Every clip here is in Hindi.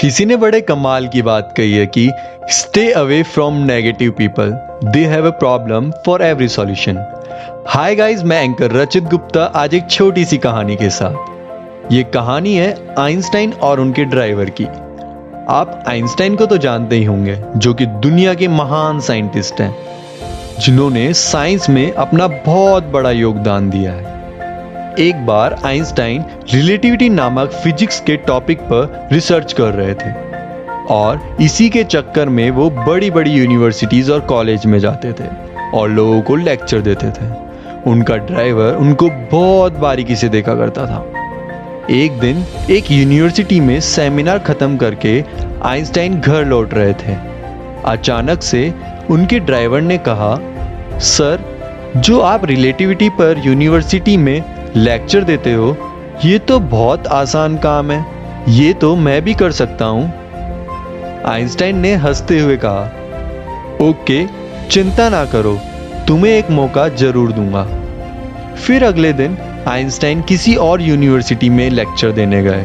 किसी ने बड़े कमाल की बात कही है कि stay away from negative people, they have a problem for every solution. Hi guys, मैं एंकर रचित गुप्ता आज एक छोटी सी कहानी के साथ। ये कहानी है आइंस्टाइन और उनके ड्राइवर की। आप आइंस्टाइन को तो जानते ही होंगे, जो कि दुनिया के महान साइंटिस्ट हैं, जिन्होंने साइंस में अपना बहुत बड़ा योगदान दिया है। एक बार आइंस्टाइन रिलेटिविटी नामक फिजिक्स के टॉपिक पर रिसर्च कर रहे थे और इसी के चक्कर में वो बड़ी बड़ी यूनिवर्सिटीज और कॉलेज में जाते थे और लोगों को लेक्चर देते थे। उनका ड्राइवर उनको बहुत बारीकी से देखा करता था। एक दिन एक यूनिवर्सिटी में सेमिनार खत्म करके आइंस्टाइन घर लौट रहे थे। अचानक से उनके ड्राइवर ने कहा, सर, जो आप रिलेटिविटी पर यूनिवर्सिटी में लेक्चर देते हो, ये तो बहुत आसान काम है, ये तो मैं भी कर सकता हूं। आइंस्टाइन ने हंसते हुए कहा, ओके, चिंता ना करो, तुम्हें एक मौका जरूर दूंगा। फिर अगले दिन आइंस्टाइन किसी और यूनिवर्सिटी में लेक्चर देने गए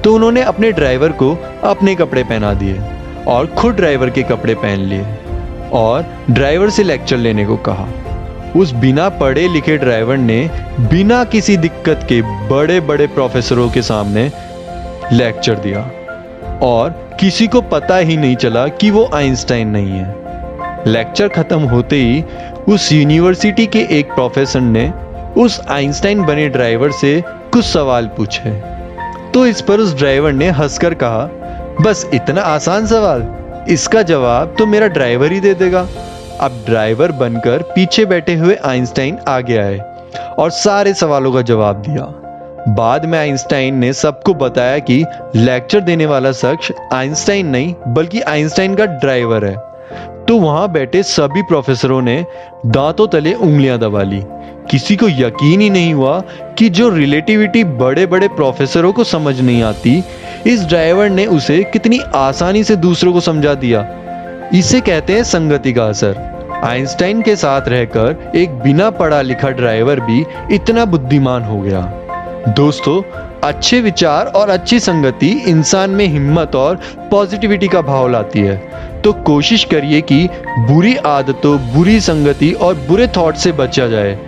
तो उन्होंने अपने ड्राइवर को अपने कपड़े पहना दिए और खुद ड्राइवर के कपड़े पहन लिए और ड्राइवर से लेक्चर लेने को कहा। उस बिना पढ़े लिखे ड्राइवर ने बिना किसी दिक्कत के बड़े बड़े प्रोफेसरों के सामने लेक्चर दिया और किसी को पता ही नहीं चला कि वो आइंस्टाइन नहीं है। लेक्चर खत्म होते ही उस यूनिवर्सिटी के एक प्रोफेसर ने उस आइंस्टाइन बने ड्राइवर से कुछ सवाल पूछे तो इस पर उस ड्राइवर ने हंसकर कहा, बस इतना आसान सवाल, इसका जवाब तो मेरा ड्राइवर ही दे देगा। अब ड्राइवर बनकर पीछे बैठे हुए आइंस्टाइन आगे आए और सारे सवालों का जवाब दिया। बाद में आइंस्टाइन ने सबको बताया कि लेक्चर देने वाला शख्स आइंस्टाइन नहीं बल्कि आइंस्टाइन का ड्राइवर है। तो वहां बैठे सभी प्रोफेसरों ने दांतों तले उंगलियां दबा ली। किसी को यकीन ही नहीं हुआ कि जो रिलेटिविटी बड़े बड़े प्रोफेसरों को समझ नहीं आती, इस ड्राइवर ने उसे कितनी आसानी से दूसरों को समझा दिया। इसे कहते हैं संगति का असर। आइंस्टाइन के साथ रहकर एक बिना पढ़ा लिखा ड्राइवर भी इतना बुद्धिमान हो गया। दोस्तों, अच्छे विचार और अच्छी संगति इंसान में हिम्मत और पॉजिटिविटी का भाव लाती है। तो कोशिश करिए कि बुरी आदतों, बुरी संगति और बुरे थॉट से बचा जाए।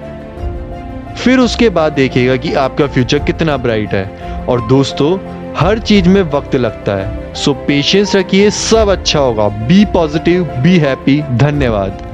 फिर उसके बाद देखिएगा कि आपका फ्यूचर कितना ब्राइट है। और दोस्तों, हर चीज में वक्त लगता है, सो पेशेंस रखिए, सब अच्छा होगा। Be positive, be happy. धन्यवाद।